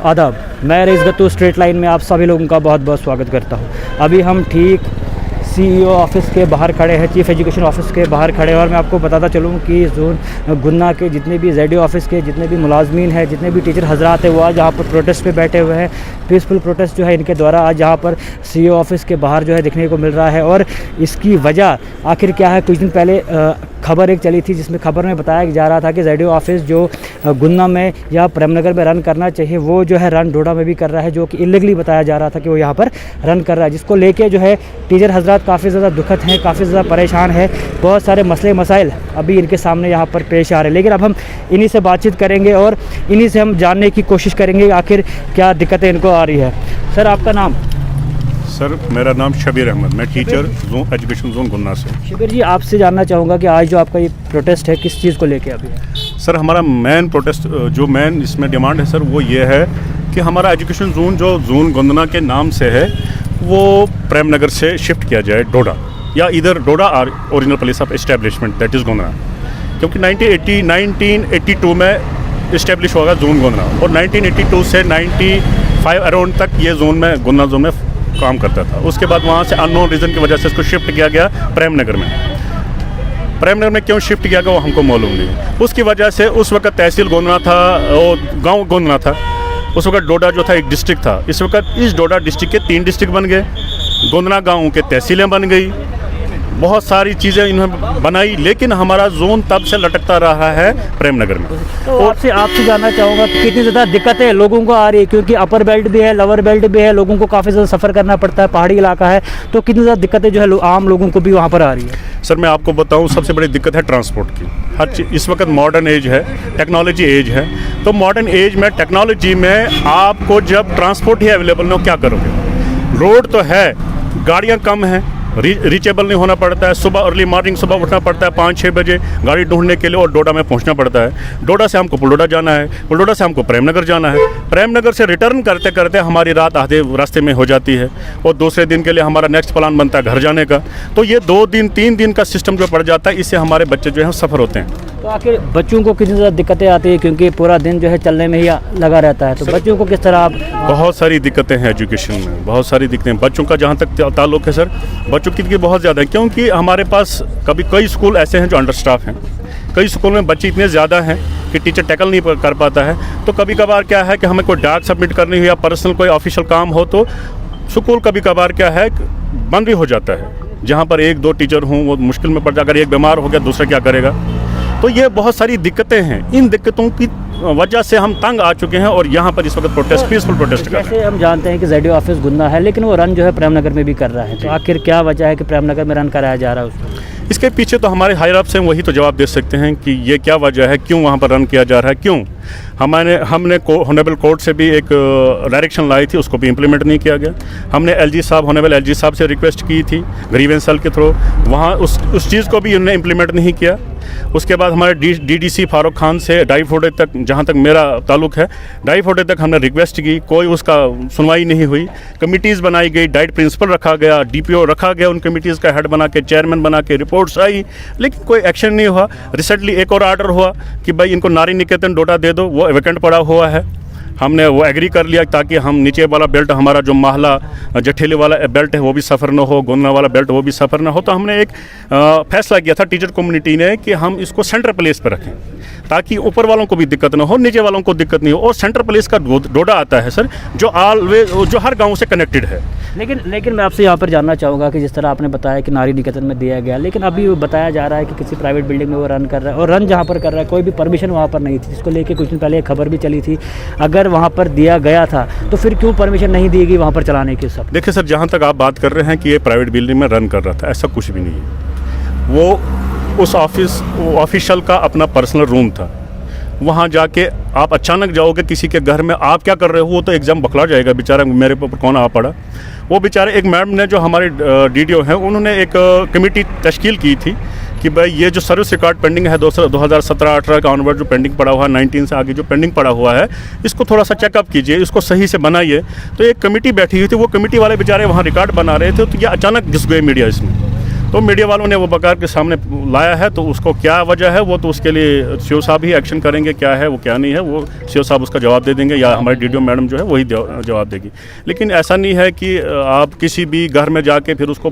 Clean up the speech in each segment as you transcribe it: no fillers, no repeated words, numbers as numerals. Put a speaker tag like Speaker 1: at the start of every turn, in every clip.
Speaker 1: आदाब, मैं rice गत्तू straight line में आप सभी लोगों का बहुत बहुत स्वागत करता हूं। अभी हम ठीक सीईओ ऑफिस के बाहर खड़े हैं, चीफ़ एजुकेशन ऑफिस के बाहर खड़े हैं और मैं आपको बताता चलूं कि जोन गुन्ना के जितने भी जेडीओ ऑफिस के जितने भी मुलाजमीन हैं, जितने भी टीचर हजरात हैं, वो आज यहाँ पर प्रोटेस्ट पे बैठे हुए हैं। पीसफुल प्रोटेस्ट जो है इनके द्वारा आज यहाँ पर सीईओ ऑफिस के बाहर जो है देखने को मिल रहा है। और इसकी वजह आखिर क्या है, कुछ दिन पहले खबर एक चली थी जिसमें खबर में बताया जा रहा था कि जेडीओ ऑफिस जो गुन्ना में या प्रेमनगर में रन करना चाहिए वो जो है रन डोडा में भी कर रहा है, जो कि इलीगली बताया जा रहा था कि वो यहाँ पर रन कर रहा है, जिसको लेके जो है टीचर हजरात काफ़ी ज़्यादा दुखद हैं, काफ़ी ज़्यादा परेशान है। बहुत सारे मसले मसाइल अभी इनके सामने यहाँ पर पेश आ रहे हैं, लेकिन अब हम इन्हीं से बातचीत करेंगे और इन्हीं से हम जानने की कोशिश करेंगे आखिर क्या दिक्कतें इनको आ रही है। सर आपका नाम?
Speaker 2: सर मेरा नाम शबीर अहमद, मैं टीचर जोन एजुकेशन जोन गुन्ना से।
Speaker 1: शबीर जी, आपसे जानना चाहूँगा कि आज जो आपका ये प्रोटेस्ट है किस चीज़ को लेके अभी है?
Speaker 2: सर हमारा मेन प्रोटेस्ट जो मेन इसमें डिमांड है सर वो ये है कि हमारा एजुकेशन जोन जो जोन गुन्ना के नाम से है वो प्रेमनगर से शिफ्ट किया जाए डोडा, या इधर डोडा और original place of establishment that is Gunna, क्योंकि 1982 में इस्टेब्लिश होगा जोन गुन्ना और 1982 से 95 अराउंड तक ये जोन में गुन्ना जोन में काम करता था। उसके बाद वहाँ से अननोन रीज़न की वजह से इसको शिफ्ट किया गया प्रेमनगर में। प्रेमनगर में क्यों शिफ्ट किया गया वो हमको मालूम नहीं। उसकी वजह से उस वक्त तहसील गोंदना था और गांव गोंदना था, उस वक्त डोडा जो था एक डिस्ट्रिक्ट था। इस वक्त इस डोडा डिस्ट्रिक्ट के 3 डिस्ट्रिक्ट बन गए, गोंदना गाँव के तहसीलें बन गई, बहुत सारी चीज़ें इन्होंने बनाई, लेकिन हमारा जोन तब से लटकता रहा है प्रेमनगर में।
Speaker 1: तो आपसे जानना चाहूँगा कि कितनी ज़्यादा दिक्कतें लोगों को आ रही है, क्योंकि अपर बेल्ट भी है, लोअर बेल्ट भी है, लोगों को काफ़ी ज़्यादा सफ़र करना पड़ता है, पहाड़ी इलाका है, तो कितनी ज़्यादा दिक्कतें जो है आम लोगों को भी वहाँ पर आ रही है?
Speaker 2: सर मैं आपको बताऊं, सबसे बड़ी दिक्कत है ट्रांसपोर्ट की। हर चीज़ इस वक्त मॉडर्न एज है, टेक्नोलॉजी एज है, तो मॉडर्न एज में टेक्नोलॉजी में आपको जब ट्रांसपोर्ट ही अवेलेबल ना, क्या करोगे? रोड तो है, गाड़ियाँ कम हैं, रीचेबल नहीं होना पड़ता है, सुबह अर्ली मॉर्निंग सुबह उठना पड़ता है 5-6 बजे गाड़ी ढूंढने के लिए और डोडा में पहुंचना पड़ता है। डोडा से हमको पुलडोडा जाना है, पुलडोडा से हमको प्रेमनगर जाना है, प्रेमनगर से रिटर्न करते करते हमारी रात आधे रास्ते में हो जाती है और दूसरे दिन के लिए हमारा नेक्स्ट प्लान बनता है घर जाने का। तो ये 2 दिन 3 दिन का सिस्टम जो पड़ जाता है, इससे हमारे बच्चे जो है सफ़र होते हैं।
Speaker 1: तो आखिर बच्चों को कितनी ज़्यादा दिक्कतें आती है, क्योंकि पूरा दिन जो है चलने में ही लगा रहता है, तो बच्चों को किस तरह आप?
Speaker 2: बहुत सारी दिक्कतें हैं एजुकेशन में, बहुत सारी दिक्कतें। बच्चों का जहाँ तक ताल्लुक़ है सर, बच्चों की बहुत ज़्यादा है, क्योंकि हमारे पास कई स्कूल ऐसे हैं जो अंडर स्टाफ हैं, कई स्कूल में बच्चे इतने ज़्यादा हैं कि टीचर टैकल नहीं कर पाता है। तो कभी कभार क्या है कि हमें कोई डाक सबमिट करनी हो या पर्सनल कोई ऑफिशियल काम हो तो स्कूल कभी कभार क्या है बंद भी हो जाता है। जहाँ पर 1-2 टीचर हों वो मुश्किल में पड़ जाए, अगर एक बीमार हो गया दूसरा क्या करेगा? तो ये बहुत सारी दिक्कतें हैं। इन दिक्कतों की वजह से हम तंग आ चुके हैं और यहाँ पर इस वक्त प्रोटेस्ट पीसफुल प्रोटेस्ट कर रहे हैं।
Speaker 1: जैसे हम जानते हैं कि जेडीओ ऑफिस गुन्ना है, लेकिन वो रन जो है प्रेमनगर में भी कर रहा है, तो आखिर क्या वजह है कि प्रेमनगर में रन कराया जा रहा है उसको?
Speaker 2: इसके पीछे तो हमारे हायर अप्स हैं, वही तो जवाब दे सकते हैं कि ये क्या वजह है, क्यों वहाँ पर रन किया जा रहा है, क्यों। हमने ऑनरेबल कोर्ट से भी एक डायरेक्शन लाई थी, उसको भी इम्प्लीमेंट नहीं किया गया। हमने ऑनरेबल एलजी साहब से रिक्वेस्ट की थी ग्रीवेंस सेल के थ्रू, वहाँ उस चीज़ को भी उन्होंने इम्प्लीमेंट नहीं किया। उसके बाद हमारे डीडीसी फारूक खान से डाईफोडे तक, जहाँ तक मेरा ताल्लुक़ है, डाईफोडे तक हमने रिक्वेस्ट की, कोई उसका सुनवाई नहीं हुई। कमिटीज़ बनाई गई, डाइट प्रिंसिपल रखा गया, डीपीओ रखा गया, उन कमिटीज़ का हेड बना के, चेयरमैन बना के रिपोर्ट्स आई, लेकिन कोई एक्शन नहीं हुआ। रिसेंटली एक और आर्डर हुआ कि भाई इनको नारी निकेतन डोडा दे दो, वो वैकेंट पड़ा हुआ है। हमने वो एग्री कर लिया ताकि हम नीचे वाला बेल्ट, हमारा जो माहला जठेली वाला बेल्ट है वो भी सफ़र ना हो, गोंदना वाला बेल्ट वो भी सफ़र ना हो। तो हमने एक फैसला किया था टीचर कम्युनिटी ने कि हम इसको सेंटर प्लेस पर रखें ताकि ऊपर वालों को भी दिक्कत ना हो, नीचे वालों को दिक्कत नहीं हो। और सेंटर प्लेस का डोडा आता है सर, जो हर गाँव से कनेक्टेड है।
Speaker 1: लेकिन मैं आपसे यहाँ पर जानना चाहूँगा कि जिस तरह आपने बताया कि नारी निकेतन में दिया गया, लेकिन अभी बताया जा रहा है कि किसी प्राइवेट बिल्डिंग में वो रन कर रहा है, और रन जहाँ पर कर रहा है कोई भी परमिशन वहाँ पर नहीं थी, जिसको लेके कुछ दिन पहले एक खबर भी चली थी। अगर वहाँ पर दिया गया था तो फिर क्यों परमिशन नहीं दी गई वहाँ पर चलाने की? सब
Speaker 2: देखिए सर, जहाँ तक आप बात कर रहे हैं कि ये प्राइवेट बिल्डिंग में रन कर रहा था, ऐसा कुछ भी नहीं है। वो उस ऑफिशियल का अपना पर्सनल रूम था, वहाँ जाके आप अचानक जाओगे किसी के घर में, आप क्या कर रहे हो, वो तो एग्ज़ाम बखला जाएगा बेचारा, मेरे पर कौन आ पड़ा। वो बेचारे, एक मैडम ने जो हमारे डीडीओ हैं, उन्होंने एक कमेटी तश्कील की थी कि भाई ये जो सर्विस रिकॉर्ड पेंडिंग है 2017-18 का ऑनवर्ड जो पेंडिंग पड़ा हुआ है, 19 से आगे जो पेंडिंग पड़ा हुआ है, इसको थोड़ा सा चेकअप कीजिए, इसको सही से बनाइए। तो एक कमेटी बैठी हुई थी, वो कमेटी वाले बेचारे वहाँ रिकॉर्ड बना रहे थे, तो ये अचानक घुस गए मीडिया इसमें। तो मीडिया वालों ने वो बकार के सामने लाया है, तो उसको क्या वजह है वो तो उसके लिए सीओ साहब ही एक्शन करेंगे, क्या है वो क्या नहीं है वो सीओ साहब उसका जवाब दे देंगे, या हमारी डीडीओ मैडम जो है वही जवाब देगी। लेकिन ऐसा नहीं है कि आप किसी भी घर में जाके फिर उसको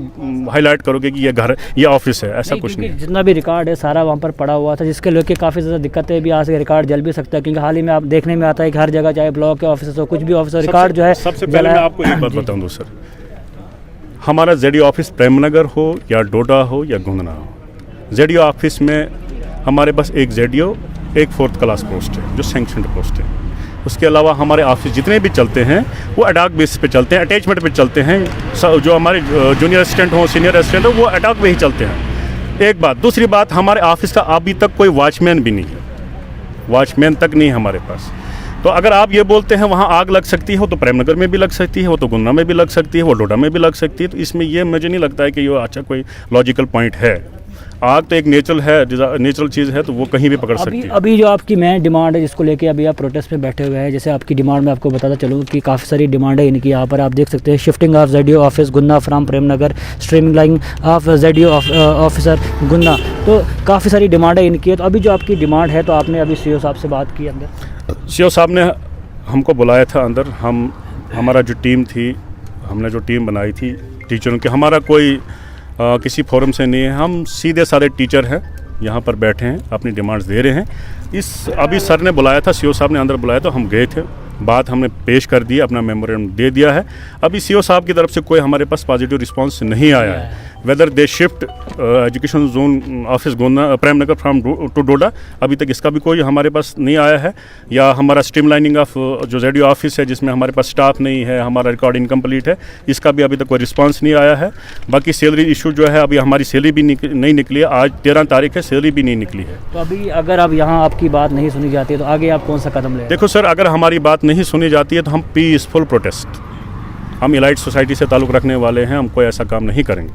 Speaker 2: हाईलाइट करोगे कि ये घर, ये ऑफिस है, ऐसा कुछ नहीं।
Speaker 1: जितना भी रिकॉर्ड है सारा वहाँ पर पड़ा हुआ था, जिसके लेके काफ़ी ज़्यादा दिक्कतें भी आज रिकॉर्ड जल भी सकता है, क्योंकि हाल ही में आप देखने में आता है कि हर जगह चाहे ब्लॉक के ऑफिस हो, कुछ भी ऑफिस हो, रिकॉर्ड जो है।
Speaker 2: सबसे पहले मैं आपको एक बात बताऊँ दो सर, हमारा जेडीओ ऑफिस प्रेमनगर हो या डोडा हो या गुंदना हो, जेडीओ ऑफिस में हमारे पास एक जेडीओ, एक 4th क्लास पोस्ट है जो सैंक्शनड पोस्ट है। उसके अलावा हमारे ऑफिस जितने भी चलते हैं वो एडॉक बेसिस पे चलते हैं, अटैचमेंट पे चलते हैं। जो हमारे जूनियर असिस्टेंट हो, सीनियर असिस्टेंट हो, वो एडॉक पे ही चलते हैं। एक बात, दूसरी बात, हमारे ऑफिस का अभी तक कोई वॉचमैन भी नहीं है, वॉचमैन तक नहीं है हमारे पास। तो अगर आप ये बोलते हैं वहाँ आग लग सकती है, वो तो प्रेमनगर में भी लग सकती है, वो तो गुन्ना में भी लग सकती है, वो डोडा में भी लग सकती है, तो इसमें ये मुझे नहीं लगता है कि ये अच्छा कोई लॉजिकल पॉइंट है। आग तो एक नेचुरल चीज़ है, तो वो कहीं भी पकड़ सकती है।
Speaker 1: अभी जो आपकी मेन डिमांड है जिसको लेके अभी आप प्रोटेस्ट में बैठे हुए हैं, जैसे आपकी डिमांड में आपको बताता चलूँ कि काफ़ी सारी डिमांड है इनकी। यहाँ पर आप देख सकते हैं shifting of JDO office Gunna from Premnagar, streamlining of JDO officer Gunna, तो काफ़ी सारी डिमांड है इनकी है। तो अभी जो आपकी डिमांड है, तो आपने अभी सीओ साहब से बात की अंदर?
Speaker 2: सीओ साहब ने हमको बुलाया था अंदर, हमारा जो टीम थी, हमने जो टीम बनाई थी टीचरों की, हमारा कोई किसी फोरम से नहीं है, हम सीधे सारे टीचर हैं, यहाँ पर बैठे हैं, अपनी डिमांड्स दे रहे हैं। अभी सर ने बुलाया था, सीओ साहब ने अंदर बुलाया, तो हम गए थे, बात हमने पेश कर दी, अपना मेमोरेंडम दे दिया है। अभी सीओ साहब की तरफ से कोई हमारे पास पॉजिटिव रिस्पांस नहीं आया है। Whether they shift education zone office गुन्ना प्रेमनगर फ्रॉम टू डोडा, अभी तक इसका भी कोई हमारे पास नहीं आया है। या हमारा स्ट्रीमलाइनिंग ऑफ जो जेडीओ ऑफिस है जिसमें हमारे पास स्टाफ नहीं है, हमारा रिकॉर्ड इनकम्प्लीट है, इसका भी अभी तक कोई रिस्पांस नहीं आया है। बाकी सैलरी इशू जो है, अभी हमारी सैलरी भी नहीं निकली है, आज 13 तारीख है, सैलरी भी नहीं निकली है।
Speaker 1: तो अभी अगर अब यहाँ आपकी बात नहीं सुनी जाती है तो आगे आप कौन सा कदम लें?
Speaker 2: देखो सर, अगर हमारी बात नहीं सुनी जाती है तो हम पीसफुल प्रोटेस्ट, हम इलाइट सोसाइटी से ताल्लुक़ रखने वाले हैं, हम कोई ऐसा काम नहीं करेंगे।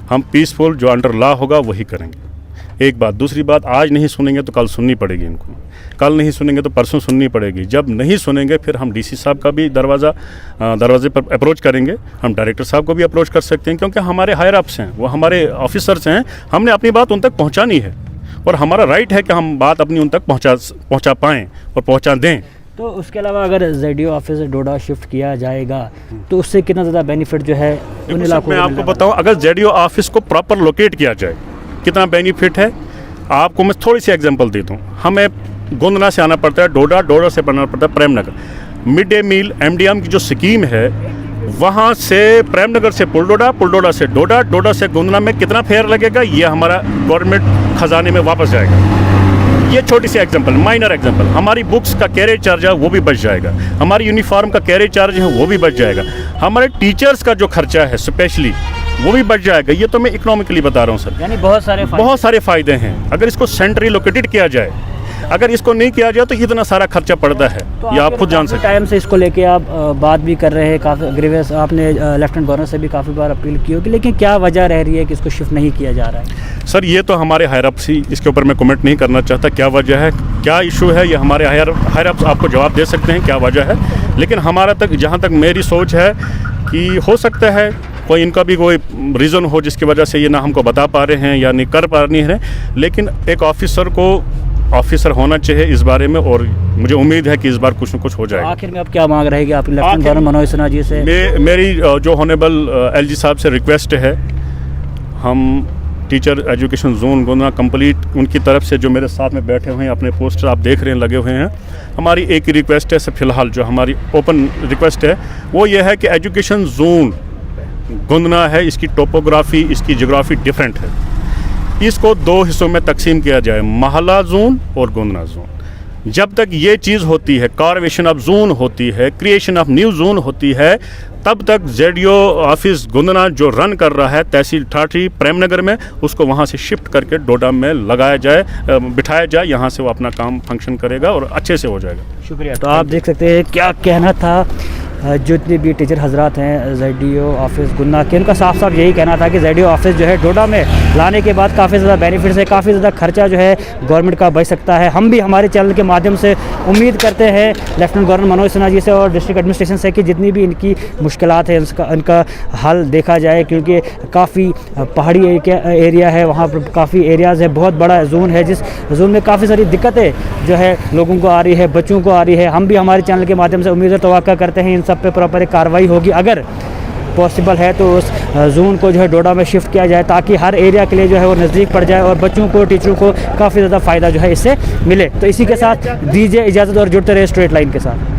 Speaker 2: हम पीसफुल जो अंडर लॉ होगा वही करेंगे। एक बात, दूसरी बात, आज नहीं सुनेंगे तो कल सुननी पड़ेगी इनको, कल नहीं सुनेंगे तो परसों सुननी पड़ेगी। जब नहीं सुनेंगे फिर हम डीसी साहब का भी दरवाजे पर अप्रोच करेंगे, हम डायरेक्टर साहब को भी अप्रोच कर सकते हैं, क्योंकि हमारे हायर अप्स हैं, वो हमारे ऑफिसर्स हैं, हमने अपनी बात उन तक पहुँचानी है और हमारा राइट है कि हम बात अपनी उन तक पहुँचा पाएँ और पहुँचा दें।
Speaker 1: तो उसके अलावा अगर जेडीओ ऑफिस डोडा शिफ्ट किया जाएगा तो उससे कितना ज़्यादा बेनिफिट जो है उन इलाकों को?
Speaker 2: मैं आपको बताऊं, अगर जेडीओ ऑफिस को प्रॉपर लोकेट किया जाए कितना बेनिफिट है, आपको मैं थोड़ी सी एग्जांपल दे दूं। हमें गुंदना से आना पड़ता है डोडा से बनना पड़ता है Premnagar. Midday meal MDM की जो स्कीम है, वहाँ से प्रेमनगर से पुलडोडा से डोडा से गुंदना में कितना फेयर लगेगा, ये हमारा गवर्नमेंट खजाने में वापस जाएगा। ये छोटी सी एग्जांपल, माइनर एग्जांपल। हमारी बुक्स का कैरेज चार्ज है वो भी बच जाएगा, हमारी यूनिफॉर्म का कैरेज चार्ज है वो भी बच जाएगा, हमारे टीचर्स का जो खर्चा है स्पेशली वो भी बच जाएगा। ये तो मैं इकोनॉमिकली बता रहा हूँ सर,
Speaker 1: यानी बहुत सारे
Speaker 2: फ़ायदे हैं। अगर इसको सेंट्रली लोकेटेड किया जाए, अगर इसको नहीं किया जाए तो इतना सारा खर्चा पड़ता है,
Speaker 1: तो
Speaker 2: ये आप खुद जान सकते हैं।
Speaker 1: टाइम से इसको लेके आप बात भी कर रहे हैं, काफ़ी ग्रीवियस, आपने लेफ्टिनेंट गवर्नर से भी काफ़ी बार अपील की होगी, लेकिन क्या वजह रह रही है कि इसको शिफ्ट नहीं किया जा रहा है?
Speaker 2: सर ये तो हमारे हायर अप्स ही, इसके ऊपर मैं कमेंट नहीं करना चाहता, क्या वजह है, क्या इशू है, ये हमारे हायर अप्स आपको जवाब दे सकते हैं क्या वजह है। लेकिन हमारा तक, जहाँ तक मेरी सोच है कि हो सकता है कोई इनका भी कोई रीज़न हो जिसकी वजह से ये ना हमको बता पा रहे हैं या नहीं कर पा रही हैं, लेकिन एक ऑफिसर होना चाहिए इस बारे में, और मुझे उम्मीद है कि इस बार कुछ न कुछ हो जाएगा।
Speaker 1: आखिर में आप क्या मांग रहेगी आप लेफ्टिनेंट गवर्नर मनोज सिन्हा जी से?
Speaker 2: मेरी जो ऑनरेबल LG साहब से रिक्वेस्ट है, हम टीचर एजुकेशन जोन गुना कंप्लीट, उनकी तरफ से जो मेरे साथ में बैठे हुए हैं, अपने पोस्टर आप देख रहे हैं लगे हुए हैं, हमारी एक ही रिक्वेस्ट है फ़िलहाल, जो हमारी ओपन रिक्वेस्ट है वो ये है कि एजुकेशन जोन गुंदना है, इसकी टोपोग्राफी, इसकी ज्योग्राफी डिफरेंट है, इसको 2 हिस्सों में तकसीम किया जाए, महला जोन और गुंदना जोन। जब तक ये चीज़ होती है, कार्वेशन ऑफ जोन होती है, क्रिएशन ऑफ न्यू जोन होती है, तब तक जेडीओ ऑफिस गुंदना जो रन कर रहा है तहसील ठाठी प्रेमनगर में, उसको वहाँ से शिफ्ट करके डोडा में लगाया जाए, बिठाया जाए, यहाँ से वो अपना काम फंक्शन करेगा और अच्छे से हो जाएगा।
Speaker 1: शुक्रिया। तो आप देख सकते हैं क्या कहना था जितने भी टीचर हजरात हैं जेडीओ ऑफिस गुन्ना के, उनका साफ साफ यही कहना था कि जेडीओ ऑफिस जो है डोडा में लाने के बाद काफ़ी ज़्यादा बेनिफिट्स है, काफ़ी ज़्यादा खर्चा जो है गवर्नमेंट का बच सकता है। हम भी हमारे चैनल के माध्यम से उम्मीद करते हैं लेफ्टिनेंट गवर्नर मनोज सिन्हा जी से और डिस्ट्रिक्ट एडमिनिस्ट्रेशन से कि जितनी भी इनकी मुश्किलात है उनका हल देखा जाए, क्योंकि काफ़ी पहाड़ी एरिया है, वहाँ पर काफ़ी एरियाज़ है, बहुत बड़ा जोन है, जिस जोन में काफ़ी सारी दिक्कतें जो है लोगों को आ रही है, बच्चों को आ रही है। हम भी हमारे चैनल के माध्यम से उम्मीद और तवक्का करते हैं इन सब पे प्रॉपर कार्रवाई होगी। अगर पॉसिबल है तो उस जोन को जो है डोडा में शिफ्ट किया जाए, ताकि हर एरिया के लिए जो है वो नज़दीक पड़ जाए और बच्चों को, टीचरों को काफ़ी ज़्यादा फ़ायदा जो है इससे मिले। तो इसी के साथ दीजिए इजाज़त और जुड़ते रहे स्ट्रेट लाइन के साथ।